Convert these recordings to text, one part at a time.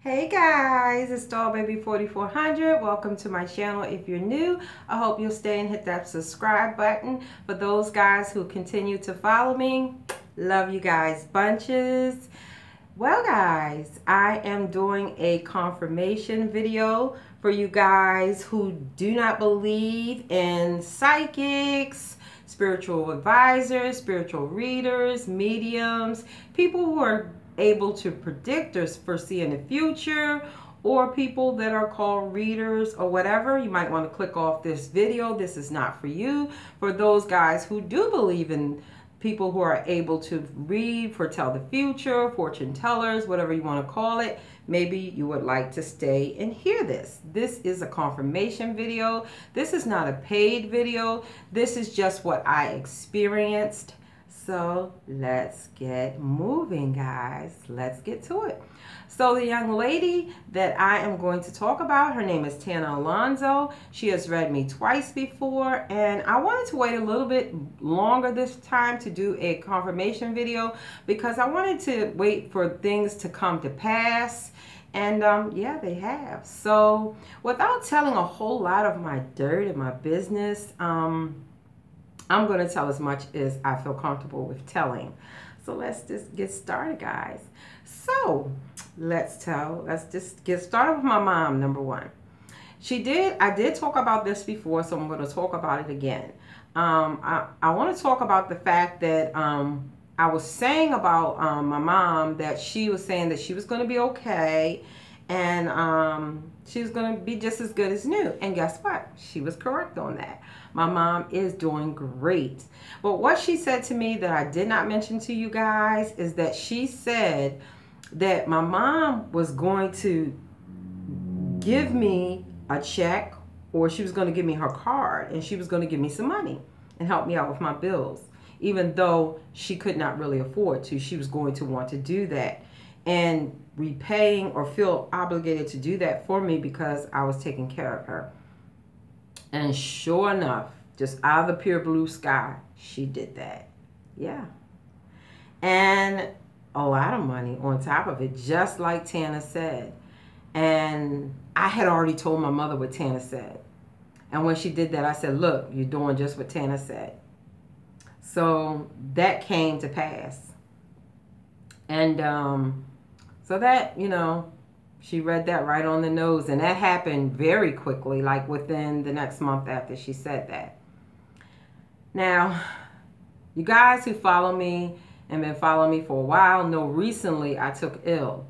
Hey guys, it's Doll Baby 4400. Welcome to my channel. If you're new, I hope you'll stay and hit that subscribe button. For those guys who continue to follow me, love you guys bunches. Well guys, I am doing a confirmation video for you guys who do not believe in psychics, spiritual advisors, spiritual readers, mediums, people who are able to predict or foresee in the future, or people that are called readers or whatever. You might want to click off this video. This is not for you. For those guys who do believe in people who are able to read, foretell the future, fortune tellers, whatever you want to call it, maybe you would like to stay and hear this. This is a confirmation video. This is not a paid video. This is just what I experienced. So let's get moving, guys. Let's get to it. So the young lady that I am going to talk about, her name is Tana Alonzo. She has read me twice before, and I wanted to wait a little bit longer this time to do a confirmation video because I wanted to wait for things to come to pass. And yeah, they have. So without telling a whole lot of my dirt and my business, I'm going to tell as much as I feel comfortable with telling. So let's just get started, guys. So let's just get started with my mom, number one. I did talk about this before, so I'm going to talk about it again. I want to talk about the fact that I was saying about my mom, that she was saying that she was going to be okay, and she was going to be just as good as new. And guess what? She was correct on that. My mom is doing great. But what she said to me that I did not mention to you guys is that she said that my mom was going to give me a check, or she was going to give me her card, and she was going to give me some money and help me out with my bills. Even though she could not really afford to, she was going to want to do that and repaying or feel obligated to do that for me because I was taking care of her. And sure enough, just out of the pure blue sky, she did that. Yeah. And a lot of money on top of it, just like Tana said. And I had already told my mother what Tana said. And when she did that, I said, look, you're doing just what Tana said. So that came to pass. And so that, you know, she read that right on the nose, and that happened very quickly, like within the next month after she said that. Now, you guys who follow me and been following me for a while know recently I took ill.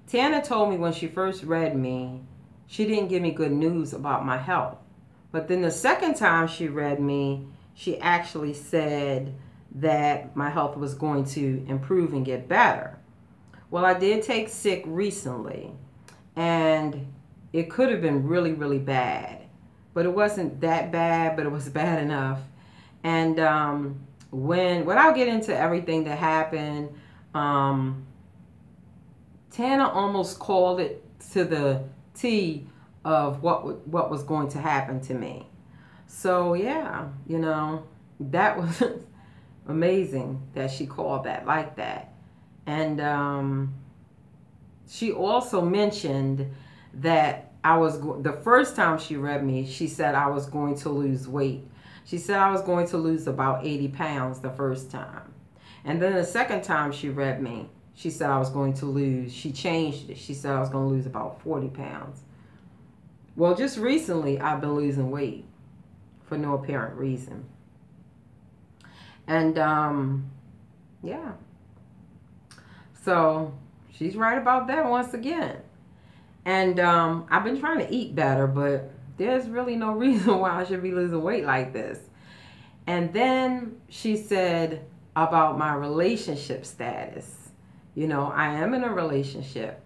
Tana told me when she first read me, she didn't give me good news about my health. But then the second time she read me, she actually said that my health was going to improve and get better. Well, I did take sick recently, and it could have been really, really bad. But it wasn't that bad, but it was bad enough. And without getting into everything that happened, Tana almost called it to the T of what was going to happen to me. So yeah, you know, that was amazing that she called that like that. And she also mentioned that the first time she read me, she said I was going to lose weight. She said I was going to lose about 80 pounds the first time. And then the second time she read me, she said I was going to lose, she changed it. She said I was going to lose about 40 pounds. Well, just recently, I've been losing weight for no apparent reason. And yeah. So she's right about that once again. And I've been trying to eat better, but there's really no reason why I should be losing weight like this. And then she said about my relationship status. You know, I am in a relationship,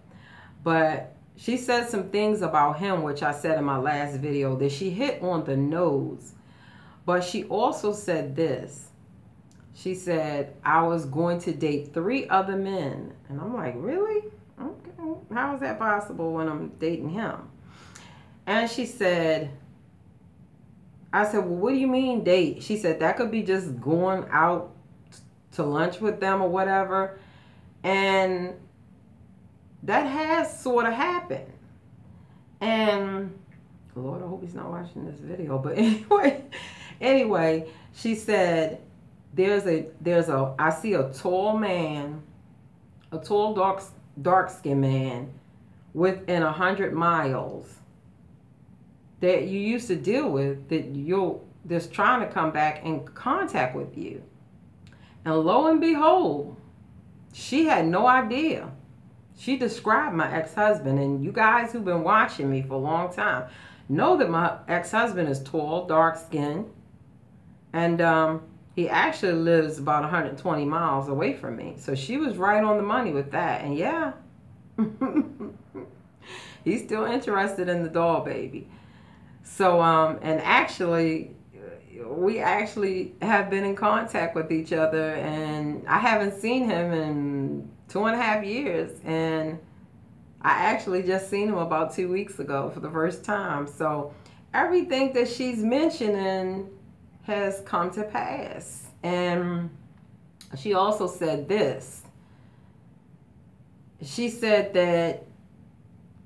but she said some things about him, which I said in my last video, that she hit on the nose. But she also said this. She said, I was going to date 3 other men. And I'm like, really? Okay. How is that possible when I'm dating him? And she said, I said, well, what do you mean date? She said, that could be just going out to lunch with them or whatever. And that has sort of happened. And Lord, I hope he's not watching this video. But anyway, she said, I see a tall man, a tall, dark-skinned man within 100 miles that you used to deal with, that's trying to come back in contact with you. And lo and behold, she had no idea. She described my ex-husband, and you guys who've been watching me for a long time know that my ex-husband is tall, dark-skinned, and he actually lives about 120 miles away from me. So she was right on the money with that. And yeah, he's still interested in the doll baby. So, and actually, we actually have been in contact with each other, and I haven't seen him in 2.5 years, and I actually just seen him about 2 weeks ago for the first time. So everything that she's mentioning has come to pass. And she also said this. She said that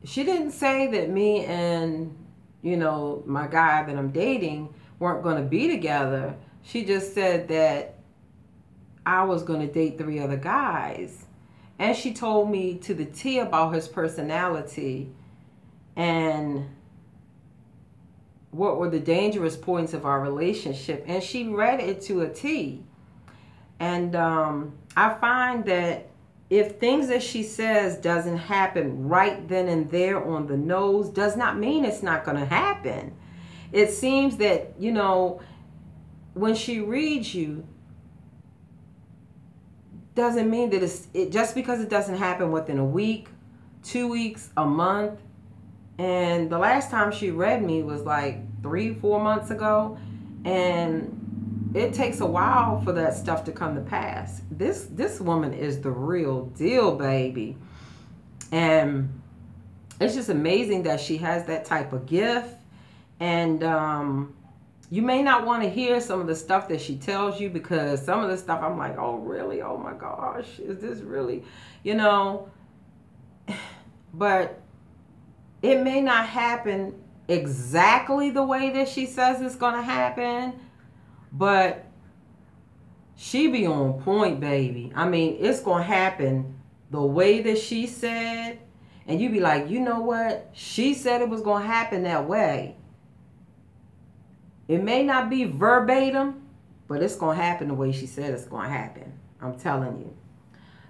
she didn't say that me and, you know, my guy that I'm dating weren't going to be together. She just said that I was going to date 3 other guys. And she told me to the T about his personality and what were the dangerous points of our relationship. And she read it to a T. And I find that if things that she says doesn't happen right then and there on the nose, does not mean it's not going to happen. It seems that, you know, when she reads you, doesn't mean that it just because it doesn't happen within a week, 2 weeks, a month. And the last time she read me was like 3-4 months ago, and it takes a while for that stuff to come to pass. This woman is the real deal, baby. And it's just amazing that she has that type of gift. And you may not want to hear some of the stuff that she tells you, because some of the stuff I'm like, oh, really? Oh, my gosh. Is this really, you know? But it may not happen exactly the way that she says it's going to happen, but she be on point, baby. I mean, it's going to happen the way that she said, and you be like, you know what? She said it was going to happen that way. It may not be verbatim, but it's going to happen the way she said it's going to happen. I'm telling you.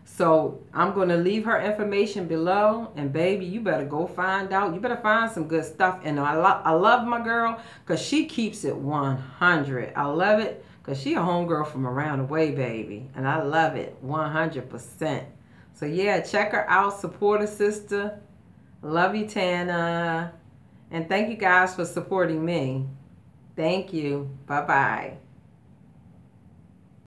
So I'm going to leave her information below. And baby, you better go find out. You better find some good stuff. And I love my girl because she keeps it 100. I love it because she a homegirl from around the way, baby. And I love it 100%. So yeah, check her out. Support her sister. Love you, Tana. And thank you guys for supporting me. Thank you. Bye-bye.